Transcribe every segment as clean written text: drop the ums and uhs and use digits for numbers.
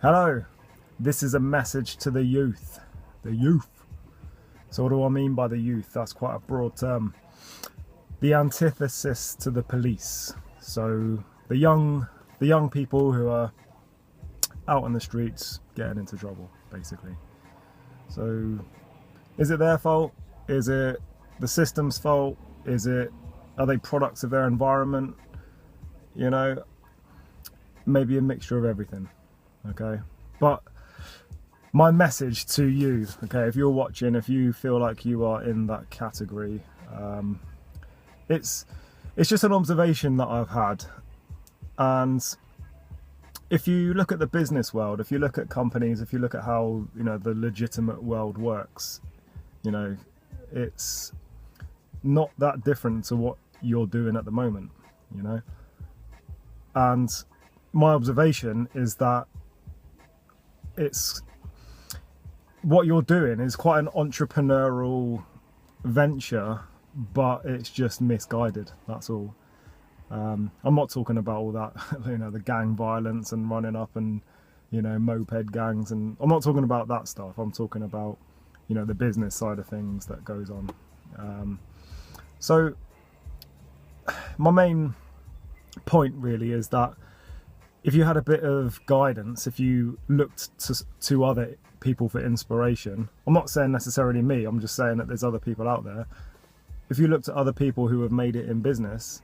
Hello, this is a message to the youth. The youth. So what do I mean by the youth? That's quite a broad term. The antithesis to the police. So the young people who are out on the streets getting into trouble, basically. So is it their fault? Is it the system's fault? Are they products of their environment? You know, maybe a mixture of everything. Okay, but my message to you, okay, if you're watching, if you feel like you are in that category, it's just an observation that I've had. And if you look at the business world, if you look at companies, if you look at how, you know, the legitimate world works, you know, it's not that different to what you're doing at the moment, you know. And my observation is that it's what you're doing is quite an entrepreneurial venture, but it's just misguided. That's all. I'm not talking about all that, you know, the gang violence and running up and, you know, moped gangs, and I'm not talking about that stuff. I'm talking about, you know, the business side of things that goes on. So my main point really is that if you had a bit of guidance, if you looked to other people for inspiration, I'm not saying necessarily me, I'm just saying that there's other people out there. If you looked at other people who have made it in business,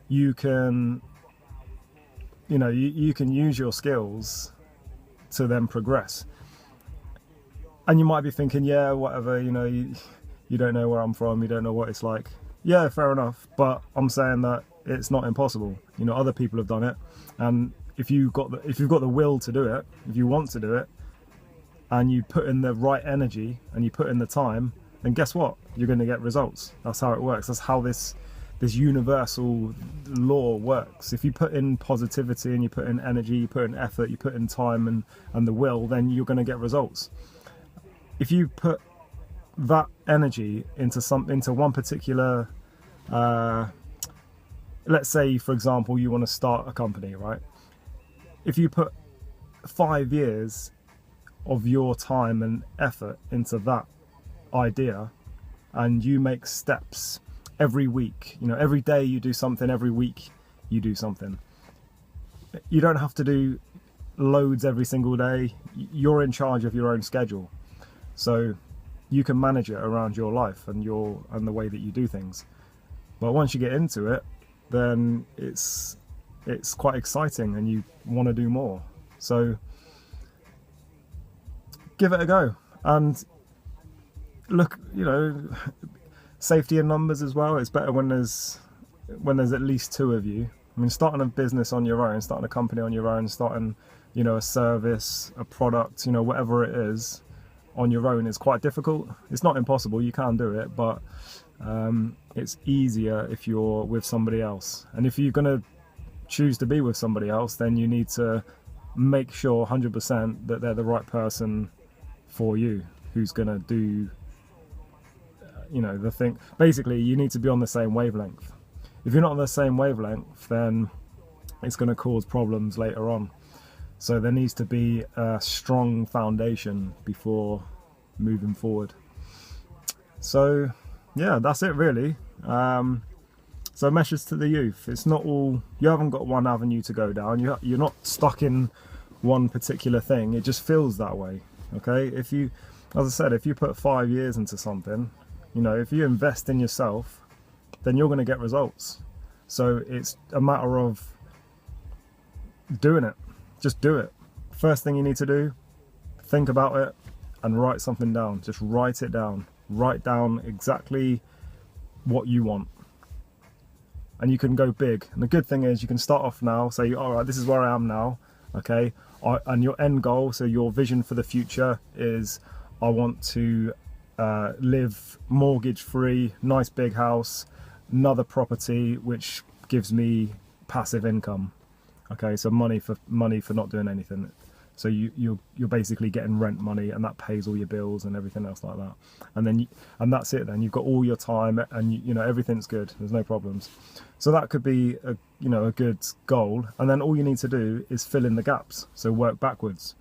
you can, you know, you can use your skills to then progress. And you might be thinking, yeah, whatever, you know, you don't know where I'm from, you don't know what it's like. Yeah, fair enough, but I'm saying that it's not impossible. You know, other people have done it, and if you've got the will to do it, if you want to do it, and you put in the right energy and you put in the time, then guess what? You're going to get results. That's how it works. That's how this universal law works. If you put in positivity and you put in energy, you put in effort, you put in time and the will, then you're going to get results. If you put that energy into one particular, let's say, for example, you want to start a company, right? If you put 5 years of your time and effort into that idea, and you make steps every week, you know, every day you do something, every week you do something. You don't have to do loads every single day. You're in charge of your own schedule, so you can manage it around your life and the way that you do things. But once you get into it, then it's quite exciting and you want to do more. So give it a go, and look, you know, safety in numbers as well. It's better when there's at least two of you. I mean, starting a business on your own, starting a company on your own, starting, you know, a service, a product, you know, whatever it is, on your own is quite difficult. It's not impossible, you can do it, but it's easier if you're with somebody else. And if you're going to choose to be with somebody else, then you need to make sure 100% that they're the right person for you, who's going to do, you know, the thing. Basically, you need to be on the same wavelength. If you're not on the same wavelength, then it's going to cause problems later on. So there needs to be a strong foundation before moving forward. So yeah, that's it really. So message to the youth, it's not all, you haven't got one avenue to go down, you're not stuck in one particular thing, it just feels that way. Okay, if you, as I said, if you put 5 years into something, you know, if you invest in yourself, then you're going to get results. So it's a matter of doing it. Just do it. First thing you need to do, think about it and write something down. Just write it down. Write down exactly what you want. And you can go big. And the good thing is you can start off now, say, all right, this is where I am now, okay? And your end goal, so your vision for the future is, I want to live mortgage free, nice big house, another property which gives me passive income. Okay, so money for not doing anything. So you're basically getting rent money, and that pays all your bills and everything else like that. And then and that's it. Then you've got all your time, and you know everything's good. There's no problems. So that could be a a good goal. And then all you need to do is fill in the gaps. So work backwards.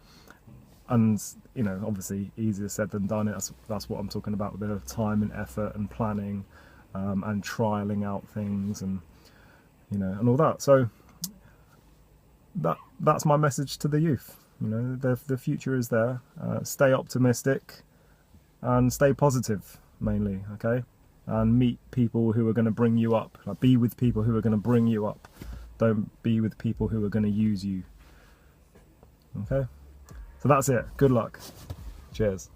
And obviously easier said than done. That's what I'm talking about, with the time and effort and planning, and trialing out things, and and all that. So that's my message to the youth. The future is there. Stay optimistic and stay positive, mainly, okay? And meet people who are going to bring you up. Like, be with people who are going to bring you up. Don't be with people who are going to use you. Okay? So that's it. Good luck. Cheers.